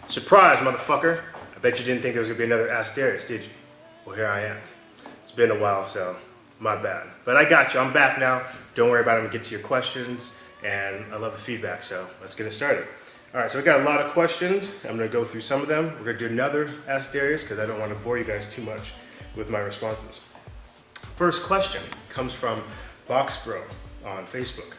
Surprise, motherfucker. I bet you didn't think there was gonna be another Ask Darrius, did you? Well, here I am. It's been a while, so my bad. But I got you, I'm back now. Don't worry about it, I'm gonna get to your questions, and I love the feedback, so let's get it started. All right, so we got a lot of questions. I'm gonna go through some of them. We're gonna do another Ask Darrius, because I don't wanna bore you guys too much with my responses. First question comes from BoxBro on Facebook.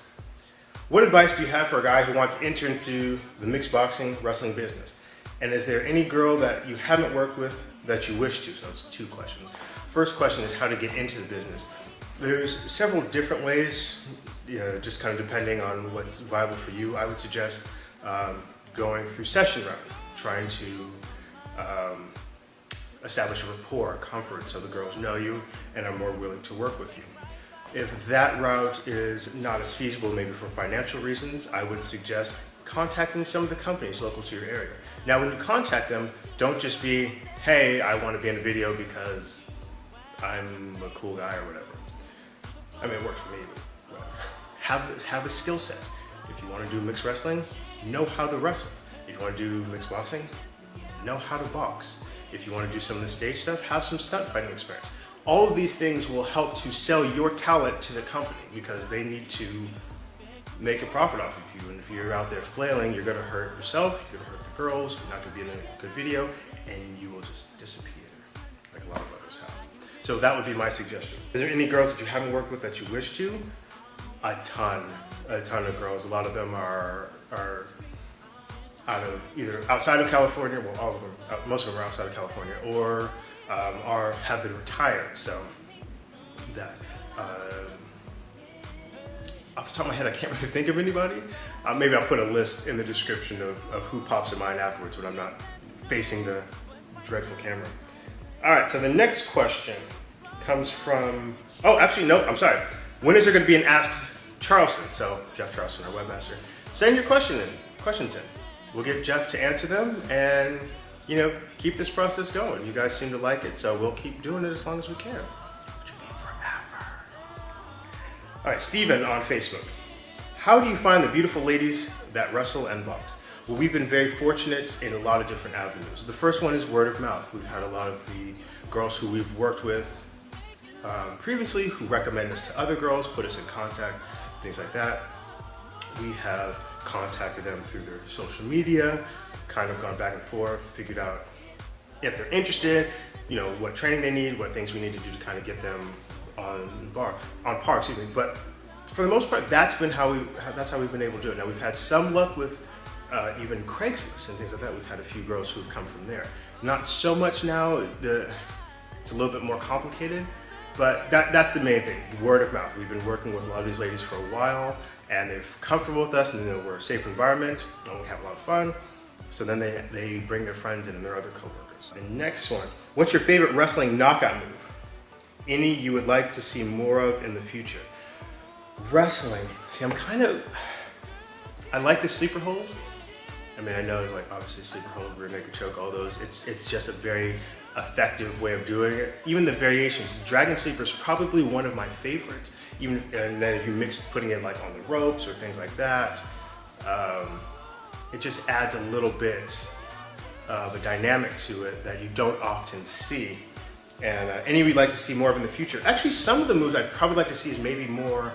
What advice do you have for a guy who wants to enter into the mixed boxing wrestling business? And is there any girl that you haven't worked with that you wish to? So it's two questions. First question is how to get into the business. There's several different ways, just kind of depending on what's viable for you. I would suggest going through session run, trying to establish a rapport, comfort, so the girls know you and are more willing to work with you. If that route is not as feasible, maybe for financial reasons, I would suggest contacting some of the companies local to your area. Now, when you contact them, don't just be, hey, I want to be in a video because I'm a cool guy or whatever. I mean, it worked for me, but whatever. Have a skill set. If you want to do mixed wrestling, know how to wrestle. If you want to do mixed boxing, know how to box. If you want to do some of the stage stuff, have some stunt fighting experience. All of these things will help to sell your talent to the company because they need to make a profit off of you. And if you're out there flailing, you're going to hurt yourself, you're going to hurt the girls, you're not going to be in a good video, and you will just disappear like a lot of others have. So that would be my suggestion. Is there any girls that you haven't worked with that you wish to? A ton of girls. A lot of them are either outside of California, well, all of them, most of them are outside of California, or have been retired. So that off the top of my head, I can't really think of anybody. Maybe I'll put a list in the description of who pops in mind afterwards when I'm not facing the dreadful camera. All right, so the next question comes from, oh, actually, no, I'm sorry. When is there gonna be an Ask Charleston? So Jeff Charleston, our webmaster, send your questions in. We'll get Jeff to answer them and, keep this process going. You guys seem to like it, so we'll keep doing it as long as we can. Which will be forever. All right, Steven on Facebook. How do you find the beautiful ladies that wrestle and box? Well, we've been very fortunate in a lot of different avenues. The first one is word of mouth. We've had a lot of the girls who we've worked with previously who recommend us to other girls, put us in contact, things like that. We have contacted them through their social media, kind of gone back and forth, figured out if they're interested, what training they need, what things we need to do to kind of get them on par, But for the most part, that's how we've been able to do it. Now we've had some luck with even Craigslist and things like that. We've had a few girls who've come from there. Not so much now. It's a little bit more complicated, but that's the main thing, word of mouth. We've been working with a lot of these ladies for a while, and they're comfortable with us, and we're a safe environment, and we have a lot of fun. So then they bring their friends in and their other coworkers. The next one, what's your favorite wrestling knockout move? Any you would like to see more of in the future? Wrestling, see, I like the sleeper hold. I mean, I know it's like obviously sleeper hold, rear naked choke, all those. It's just a very effective way of doing it. Even the variations, dragon sleeper is probably one of my favorites. And then if you mix putting it like on the ropes or things like that, it just adds a little bit of a dynamic to it that you don't often see. And any we'd like to see more of in the future. Actually, some of the moves I'd probably like to see is maybe more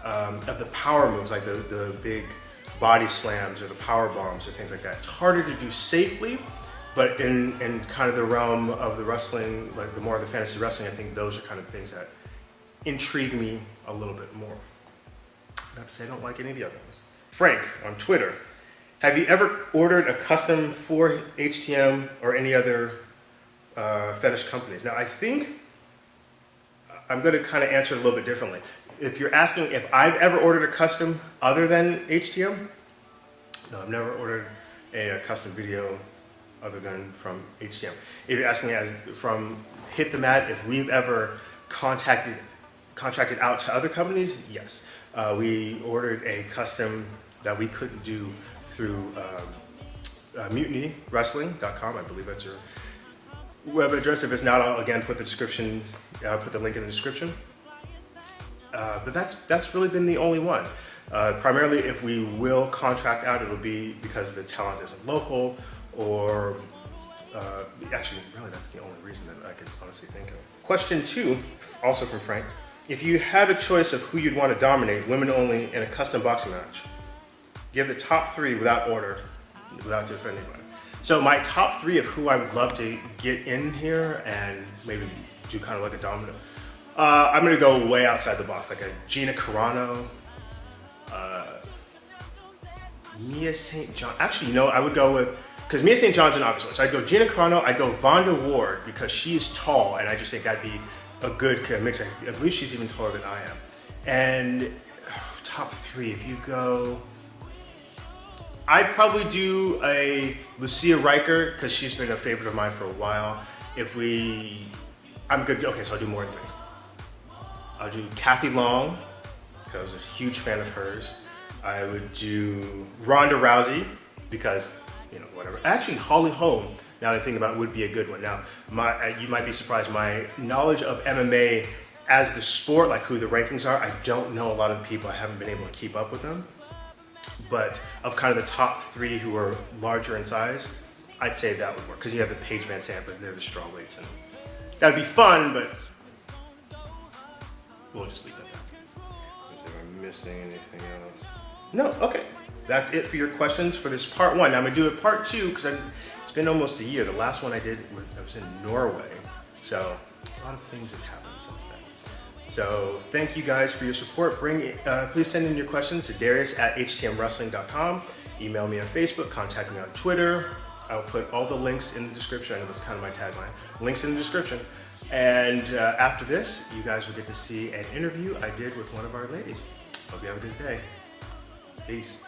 of the power moves, like the big body slams or the power bombs or things like that. It's harder to do safely, but in kind of the realm of the wrestling, like the more of the fantasy wrestling, I think those are kind of things that intrigue me a little bit more. Not to say I don't like any of the other ones. Frank on Twitter. Have you ever ordered a custom for HTM or any other fetish companies? Now, I think I'm going to kind of answer it a little bit differently. If you're asking if I've ever ordered a custom other than HTM, no, I've never ordered a custom video other than from HTM. If you're asking as from Hit the Mat, if we've ever contracted out to other companies, yes. We ordered a custom that we couldn't do through MutinyWrestling.com. I believe that's your web address. If it's not, I'll again put the link in the description. But that's really been the only one. Primarily, if we will contract out, it'll be because the talent isn't local, or actually, really, that's the only reason that I could honestly think of. Question 2, also from Frank. If you had a choice of who you'd want to dominate, women only, in a custom boxing match, give the top 3 without order, without to offend anybody. So my top 3 of who I would love to get in here and maybe do kind of like a dominant. I'm gonna go way outside the box, like a Gina Carano, Mia St. John. Actually, I would go with, because Mia St. John's an obvious one. So I'd go Gina Carano, I'd go Vonda Ward, because she's tall, and I just think that'd be a good kind of mix. I believe she's even taller than I am. And top 3, if you go, I'd probably do a Lucia Riker, because she's been a favorite of mine for a while. I'm good, okay, so I'll do more than 3. I'll do Kathy Long, because I was a huge fan of hers. I would do Ronda Rousey, because, whatever. Actually, Holly Holm, now that I think about it, would be a good one. Now, you might be surprised, my knowledge of MMA as the sport, like who the rankings are, I don't know a lot of the people. I haven't been able to keep up with them. But of kind of the top 3 who are larger in size, I'd say that would work, because you have the Paige Van Sant, but they're the strawweights, and that'd be fun, but we'll just leave it at that. Let's see if I'm missing anything else. No, okay. That's it for your questions for this part 1. Now I'm gonna do a part 2, because it's been almost a year. The last one I did, I was in Norway. So a lot of things have happened since then. So thank you guys for your support. Please send in your questions to Darrius at htmwrestling.com. Email me on Facebook, contact me on Twitter. I'll put all the links in the description. I know that's kind of my tagline. Links in the description. And after this, you guys will get to see an interview I did with one of our ladies. Hope you have a good day. Peace.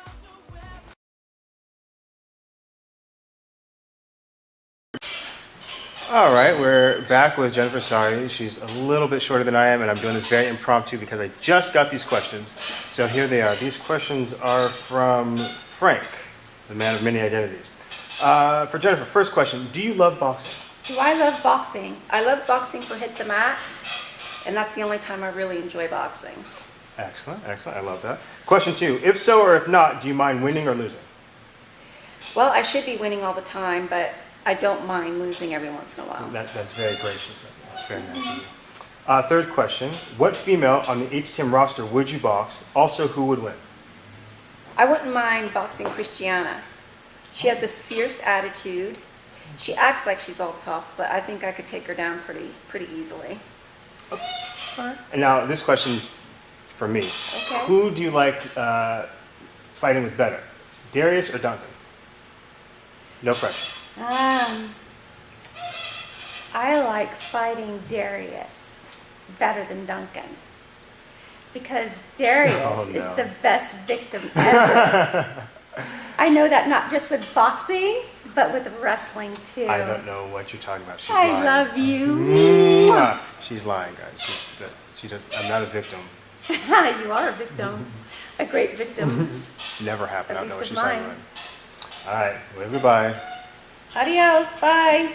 All right, we're back with Jennifer Sari. She's a little bit shorter than I am, and I'm doing this very impromptu because I just got these questions. So here they are. These questions are from Frank, the man of many identities. For Jennifer, first question, do you love boxing? Do I love boxing? I love boxing for hit the mat, and that's the only time I really enjoy boxing. Excellent, excellent. I love that. Question 2, if so or if not, do you mind winning or losing? Well, I should be winning all the time, but I don't mind losing every once in a while. That's very gracious of you. That's very nice of you. Third question, what female on the HTM roster would you box? Also, who would win? I wouldn't mind boxing Christiana. She has a fierce attitude. She acts like she's all tough, but I think I could take her down pretty easily. Okay. All right. And now this question's for me. Okay. Who do you like fighting with better, Darrius or Duncan? No pressure. I like fighting Darrius better than Duncan, because Darrius is the best victim ever. I know that not just with boxing, but with wrestling too. I don't know what you're talking about. She's I lying. love you. She's lying, guys. I'm not a victim. You are a victim, a great victim. Never happened. I At don't know what least she's of talking mine. about. All right, well, goodbye. Adios, bye.